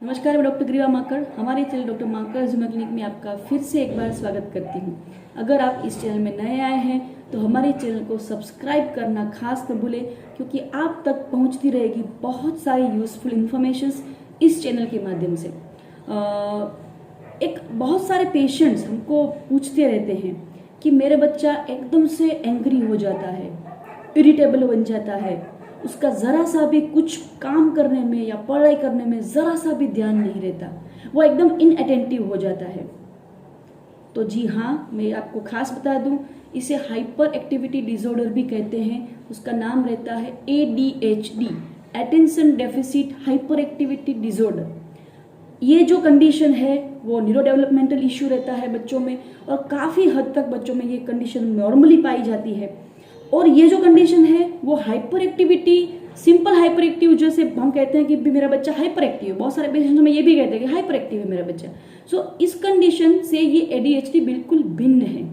नमस्कार, मैं डॉक्टर ग्रीवा माकड़। हमारे चैनल डॉक्टर माकड़ जुमा क्लिनिक में आपका फिर से एक बार स्वागत करती हूँ। अगर आप इस चैनल में नए आए हैं तो हमारे चैनल को सब्सक्राइब करना खास न भूलें, क्योंकि आप तक पहुँचती रहेगी बहुत सारी यूज़फुल इन्फॉर्मेशंस इस चैनल के माध्यम से। एक बहुत सारे पेशेंट्स हमको पूछते रहते हैं कि मेरा बच्चा एकदम से एंग्री हो जाता है, इरिटेबल बन जाता है, उसका ज़रा सा भी कुछ काम करने में या पढ़ाई करने में ज़रा सा भी ध्यान नहीं रहता, वो एकदम इनअटेंटिव हो जाता है। तो जी हाँ, मैं आपको खास बता दूं, इसे हाइपर एक्टिविटी डिसऑर्डर भी कहते हैं। उसका नाम रहता है ADHD, attention deficit hyperactivity disorder. ये जो कंडीशन है वो न्यूरो डेवलपमेंटल इश्यू रहता है बच्चों में, और काफ़ी हद तक बच्चों में ये कंडीशन नॉर्मली पाई जाती है। और ये जो कंडीशन है वो hyper activity, simple hyper active, जैसे हम कहते हैं कि मेरा बच्चा हाइपर एक्टिव है, बहुत सारे पेशेंट्स में ये भी कहते हैं कि हाइपर एक्टिव है मेरा बच्चा। सो इस कंडीशन से ये ADHD बिल्कुल भिन्न है।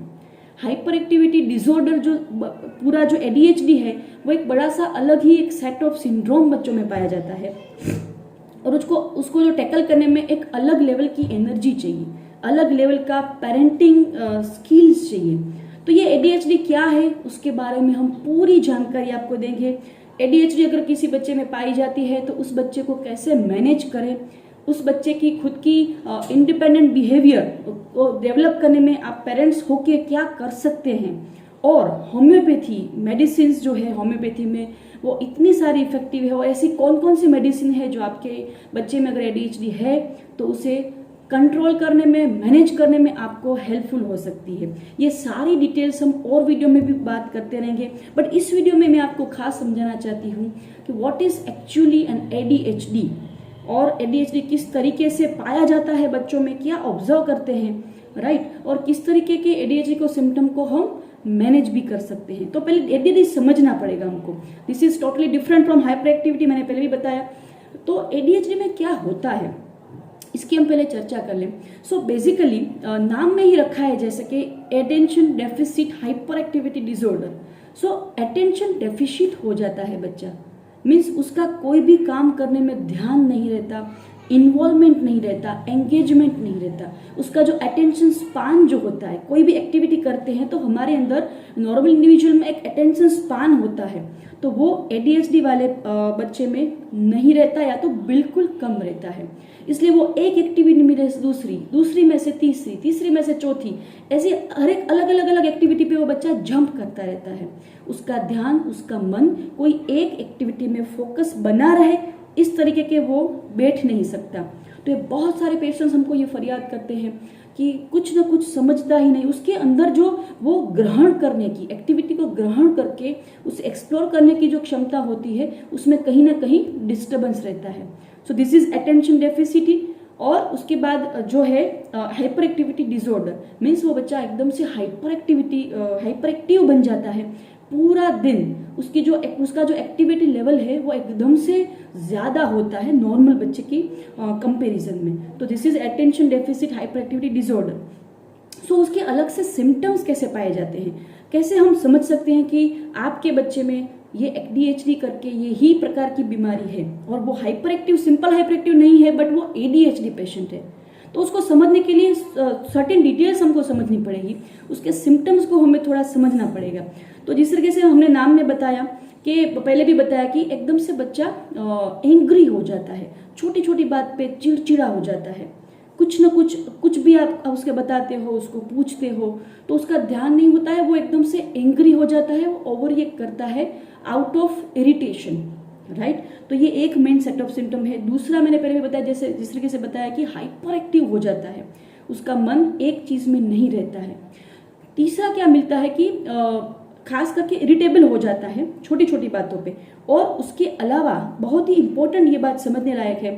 हाइपर एक्टिविटी डिसऑर्डर जो पूरा जो ADHD है वो एक बड़ा सा अलग ही एक सेट ऑफ सिंड्रोम बच्चों में पाया जाता है, और उसको जो टैकल करने में एक अलग लेवल की एनर्जी चाहिए, अलग लेवल का पेरेंटिंग स्किल्स चाहिए। तो ये ADHD क्या है उसके बारे में हम पूरी जानकारी आपको देंगे। ADHD अगर किसी बच्चे में पाई जाती है तो उस बच्चे को कैसे मैनेज करें, उस बच्चे की खुद की इंडिपेंडेंट बिहेवियर को डेवलप करने में आप पेरेंट्स होके क्या कर सकते हैं, और होम्योपैथी मेडिसिन जो है होम्योपैथी में वो इतनी सारी इफेक्टिव है, और ऐसी कौन कौन सी मेडिसिन है जो आपके बच्चे में अगर ADHD है तो उसे कंट्रोल करने में, मैनेज करने में आपको हेल्पफुल हो सकती है। ये सारी डिटेल्स हम और वीडियो में भी बात करते रहेंगे, बट इस वीडियो में मैं आपको खास समझाना चाहती हूँ कि what is actually an ADHD, और ADHD किस तरीके से पाया जाता है बच्चों में, क्या ऑब्जर्व करते हैं, राइट, और किस तरीके के ADHD को सिम्टम को हम मैनेज भी कर सकते हैं। तो पहले ADHD समझना पड़ेगा हमको। This is totally different from hyper activity, मैंने पहले भी बताया। तो ADHD में क्या होता है इसकी हम पहले चर्चा कर लें। सो बेसिकली नाम में ही रखा है जैसे कि attention deficit hyperactivity disorder. सो अटेंशन डेफिसिट हो जाता है बच्चा, मीन्स उसका कोई भी काम करने में ध्यान नहीं रहता, इन्वॉल्वमेंट नहीं रहता, एंगेजमेंट नहीं रहता। उसका जो अटेंशन स्पान जो होता है, कोई भी एक्टिविटी करते हैं तो हमारे अंदर नॉर्मल इंडिविजुअल में एक अटेंशन स्पान होता है, तो वो ADHD वाले बच्चे में नहीं रहता या तो बिल्कुल कम रहता है। इसलिए वो एक एक्टिविटी में से दूसरी में से तीसरी में से चौथी, ऐसे हर एक अलग एक्टिविटी पे वो बच्चा जंप करता रहता है। उसका ध्यान, उसका मन कोई एक एक्टिविटी में फोकस बना रहे इस तरीके के वो बैठ नहीं सकता। तो ये बहुत सारे पेशेंट्स हमको ये फरियाद करते हैं कि कुछ ना कुछ समझता ही नहीं, उसके अंदर जो वो ग्रहण करने की, एक्टिविटी को ग्रहण करके उसे एक्सप्लोर करने की जो क्षमता होती है उसमें कहीं ना कहीं डिस्टर्बेंस रहता है। So this is attention deficit. और उसके बाद जो है हाइपर एक्टिविटी डिसऑर्डर, मीन्स वो बच्चा एकदम से हाइपर एक्टिव बन जाता है। पूरा दिन उसका जो एक्टिविटी लेवल है वो एकदम से ज्यादा होता है नॉर्मल बच्चे की कंपैरिजन में। तो this is attention deficit hyperactivity disorder. So उसके अलग से सिम्टम्स कैसे पाए जाते हैं, कैसे हम समझ सकते हैं कि आपके बच्चे में ये ADHD करके ये ही प्रकार की बीमारी है, और वो hyper active, simple hyper active नहीं है बट वो ADHD पेशेंट है। तो उसको समझने के लिए सर्टेन डिटेल्स हमको समझनी पड़ेगी, उसके सिम्टम्स को हमें थोड़ा समझना पड़ेगा। तो जिस तरीके से हमने नाम में बताया कि पहले भी बताया कि एकदम से बच्चा एंग्री हो जाता है, छोटी छोटी बात पे चिड़चिड़ा हो जाता है, कुछ भी आप उसके बताते हो, उसको पूछते हो तो उसका ध्यान नहीं होता है, वो एकदम से एंग्री हो जाता है, वो ओवर रिएक्ट करता है आउट ऑफ इरिटेशन, राइट। तो ये एक मेन सेट ऑफ सिम्टम है। दूसरा मैंने पहले भी बताया, जैसे जिस तरीके से बताया कि हाइपर एक्टिव हो जाता है, उसका मन एक चीज में नहीं रहता है। तीसरा क्या मिलता है कि खास करके इरिटेबल हो जाता है छोटी छोटी बातों पे। और उसके अलावा बहुत ही इंपॉर्टेंट ये बात समझने लायक है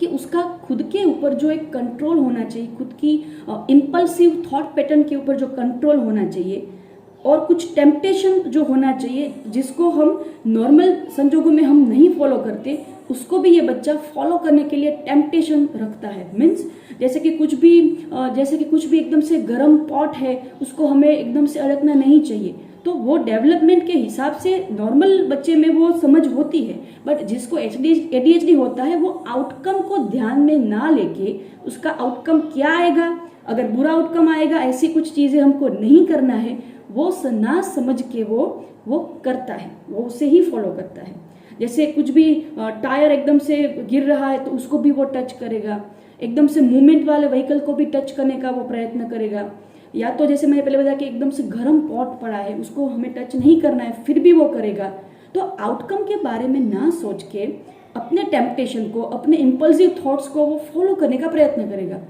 कि उसका खुद के ऊपर जो एक कंट्रोल होना चाहिए, खुद की इम्पल्सिव थॉट पैटर्न के ऊपर जो कंट्रोल होना चाहिए, और कुछ टेम्पटेशन जो होना चाहिए जिसको हम नॉर्मल संजोगों में हम नहीं फॉलो करते, उसको भी ये बच्चा फॉलो करने के लिए टेम्पटेशन रखता है। मीन्स जैसे कि कुछ भी एकदम से गर्म पॉट है, उसको हमें एकदम से अड़कना नहीं चाहिए, तो वो डेवलपमेंट के हिसाब से नॉर्मल बच्चे में वो समझ होती है, बट जिसको एडीएचडी होता है वो आउटकम को ध्यान में ना लेके उसका आउटकम क्या आएगा, अगर बुरा आउटकम आएगा, ऐसी कुछ चीजें हमको नहीं करना है, वो ना समझ के वो करता है, वो उसे ही फॉलो करता है। जैसे कुछ भी टायर एकदम से गिर रहा है तो उसको भी वो टच करेगा, एकदम से मूवमेंट वाले व्हीकल को भी टच करने का वो प्रयत्न करेगा, या तो जैसे मैंने पहले बताया कि एकदम से गर्म पॉट पड़ा है उसको हमें टच नहीं करना है फिर भी वो करेगा। तो आउटकम के बारे में ना सोच के अपने टेम्पटेशन को, अपने इम्पल्सिव थॉट्स को वो फॉलो करने का प्रयत्न करेगा।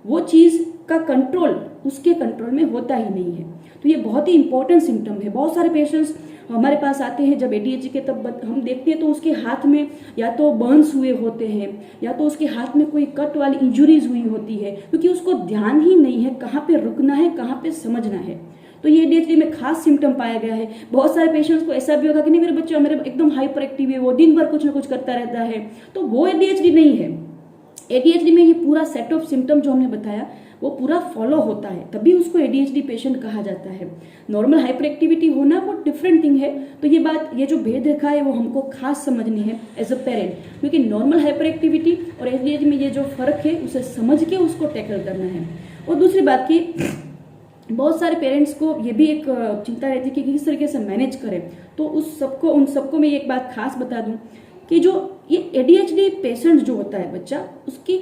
वो चीज का कंट्रोल उसके कंट्रोल में होता ही नहीं है। तो ये बहुत ही इंपॉर्टेंट सिम्टम है। बहुत सारे पेशेंट्स हमारे पास आते हैं जब एडीएचडी के, तब हम देखते हैं तो उसके हाथ में या तो बर्न्स हुए होते हैं या तो उसके हाथ में कोई कट वाली इंजुरीज हुई होती है, क्योंकि उसको ध्यान ही नहीं है कहाँ पे रुकना है, कहाँ पे समझना है। तो ये एडीएचडी में खास सिम्टम पाया गया है। बहुत सारे पेशेंट्स को ऐसा भी होगा कि नहीं मेरे बच्चा मेरे एकदम हाइपर एक्टिव है, वो दिन भर कुछ ना कुछ करता रहता है, तो वो एडीएचडी नहीं है। एडीएचडी में ये पूरा सेट ऑफ सिम्टम जो हमने बताया वो पूरा फॉलो होता है, तभी उसको एडीएचडी पेशेंट कहा जाता है। नॉर्मल हाइपर एक्टिविटी होना वो डिफरेंट थिंग है। तो ये बात, ये जो भेद रेखा है वो हमको खास समझनी है एज अ पेरेंट, क्योंकि नॉर्मल हाइपर एक्टिविटी और एडीएचडी में ये जो फर्क है उसे समझ के उसको टैकल करना है। और दूसरी बात की, बहुत सारे पेरेंट्स को ये भी एक चिंता रहती है कि किस तरीके से मैनेज करें। तो उन सबको मैं एक बात खास बता दूं कि जो ये एडीएचडी पेशेंट जो होता है बच्चा, उसकी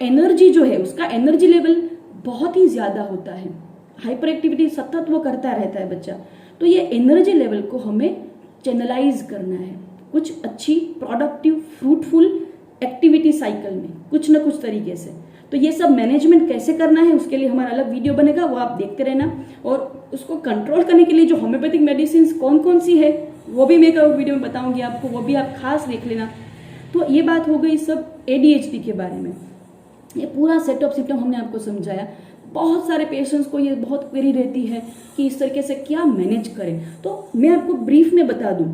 एनर्जी जो है, उसका एनर्जी लेवल बहुत ही ज्यादा होता है। हाइपर एक्टिविटी सतत वो करता रहता है बच्चा, तो ये एनर्जी लेवल को हमें चैनलाइज करना है कुछ अच्छी प्रोडक्टिव फ्रूटफुल एक्टिविटी साइकिल में, कुछ ना कुछ तरीके से। तो ये सब मैनेजमेंट कैसे करना है उसके लिए हमारा अलग वीडियो बनेगा, वो आप देखते रहना। और उसको कंट्रोल करने के लिए जो होम्योपैथिक मेडिसिन कौन कौन सी है वो भी मैं एक वीडियो में बताऊंगी आपको, वो भी आप खास देख लेना। तो ये बात हो गई सब एडीएचडी के बारे में। ये पूरा सेट ऑफ सिम्टम हमने आपको समझाया। बहुत सारे पेशेंट्स को ये बहुत क्वेरी रहती है कि इस तरीके से क्या मैनेज करें। तो मैं आपको ब्रीफ में बता दूं,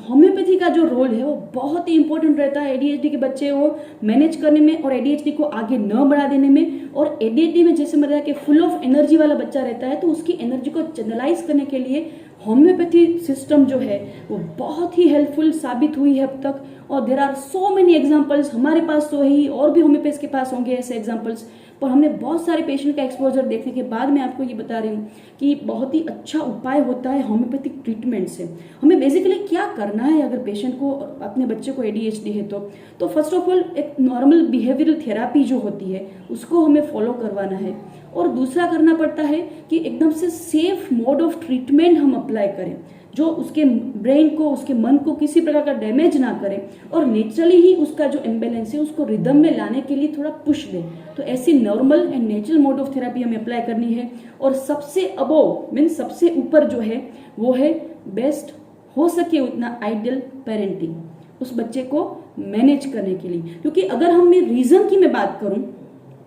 होम्योपैथी का जो रोल है वो बहुत ही इंपॉर्टेंट रहता है एडीएचडी के बच्चे को मैनेज करने में और एडीएचडी को आगे न बढ़ा देने में। और एडीएचडी में जैसे मैंने कि फुल ऑफ एनर्जी वाला बच्चा रहता है, तो उसकी एनर्जी को चैनलाइज करने के लिए होम्योपैथी सिस्टम जो है वो बहुत ही हेल्पफुल साबित हुई है अब तक। और there are so many examples, हमारे पास तो ही और भी होम्योपैथ के पास होंगे ऐसे एग्जाम्पल्स, पर हमने बहुत सारे पेशेंट का एक्सपोजर देखने के बाद मैं आपको ये बता रही हूँ कि बहुत ही अच्छा उपाय होता है होम्योपैथिक ट्रीटमेंट से। हमें बेसिकली क्या करना है अगर पेशेंट को, अपने बच्चे को एडीएचडी है तो फर्स्ट ऑफ ऑल एक नॉर्मल बिहेवियरल थेरापी जो होती है उसको हमें फॉलो करवाना है। और दूसरा करना पड़ता है कि एकदम से सेफ मोड ऑफ ट्रीटमेंट हम अप्लाई करें जो उसके ब्रेन को, उसके मन को किसी प्रकार का डैमेज ना करे और नेचुरली ही उसका जो इम्बैलेंस है उसको रिदम में लाने के लिए थोड़ा पुश दे। तो ऐसी normal and natural mode of therapy हमें अप्लाई करनी है। और सबसे अबोव मीन्स सबसे ऊपर जो है वो है बेस्ट हो सके उतना आइडियल पेरेंटिंग, उस बच्चे को मैनेज करने के लिए। क्योंकि अगर हम रीजन की मैं बात करूं,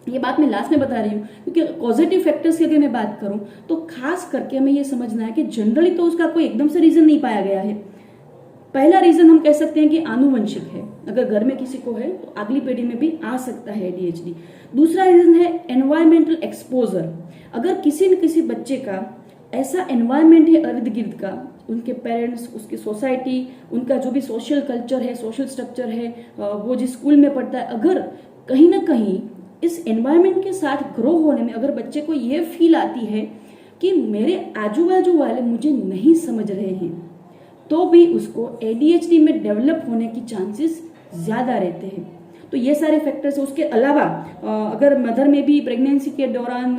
ये बात मैं लास्ट में बता रही हूँ, क्योंकि पॉजिटिव फैक्टर्स की अगर मैं बात करूं तो खास करके हमें ये समझना है कि जनरली तो उसका कोई एकदम से रीजन नहीं पाया गया है। पहला रीजन हम कह सकते हैं कि आनुवंशिक है, अगर घर में किसी को है तो अगली पीढ़ी में भी आ सकता है एडीएचडी। दूसरा रीजन है एनवायरमेंटल एक्सपोजर। अगर किसी न किसी बच्चे का ऐसा एनवायरमेंट है इर्द गिर्द का, उनके पेरेंट्स, उसकी सोसाइटी, उनका जो भी सोशल कल्चर है, सोशल स्ट्रक्चर है, वो जिस स्कूल में पढ़ता है, अगर कहीं ना कहीं इस एनवायरनमेंट के साथ ग्रो होने में अगर बच्चे को ये फील आती है कि मेरे आजू बाजू वाले मुझे नहीं समझ रहे हैं, तो भी उसको एडीएचडी में डेवलप होने की चांसेस ज्यादा रहते हैं। तो ये सारे फैक्टर्स। उसके अलावा अगर मदर में भी प्रेगनेंसी के दौरान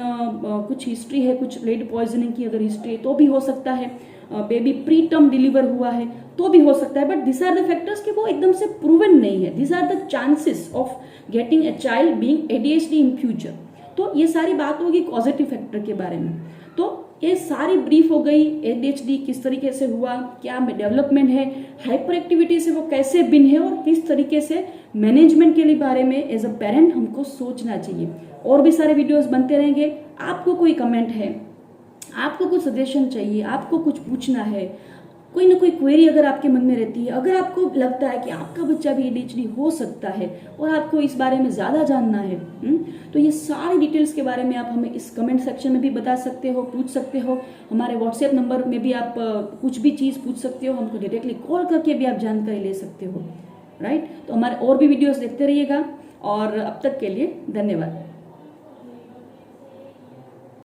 कुछ हिस्ट्री है, कुछ लेड पॉइजनिंग की अगर हिस्ट्री है तो भी हो सकता है। बेबी प्री टर्म डिलीवर हुआ है तो भी हो सकता है। But this are the factors कि वो एकदम से प्रूवन नहीं है। This are the chances of getting a child being ADHD in future. तो ये सारी बात होगी पॉजिटिव फैक्टर के बारे में। तो ये सारी ब्रीफ हो गई, एडीएचडी किस तरीके से हुआ, क्या डेवलपमेंट है, हाइपर एक्टिविटी से वो कैसे भिन्न है और किस तरीके से मैनेजमेंट के लिए बारे में एज अ पेरेंट हमको सोचना चाहिए। और भी सारे वीडियोस बनते रहेंगे। आपको कोई कमेंट है, आपको कुछ सजेशन चाहिए, आपको कुछ पूछना है, कोई ना कोई क्वेरी अगर आपके मन में रहती है, अगर आपको लगता है कि आपका बच्चा भी ADHD हो सकता है और आपको इस बारे में ज़्यादा जानना है, तो ये सारी डिटेल्स के बारे में आप हमें इस कमेंट सेक्शन में भी बता सकते हो, पूछ सकते हो। हमारे व्हाट्सएप नंबर में भी आप कुछ भी चीज़ पूछ सकते हो, हमको डायरेक्टली कॉल करके भी आप जानकारी ले सकते हो, राइट। तो हमारे और भी वीडियोस देखते रहिएगा और अब तक के लिए धन्यवाद।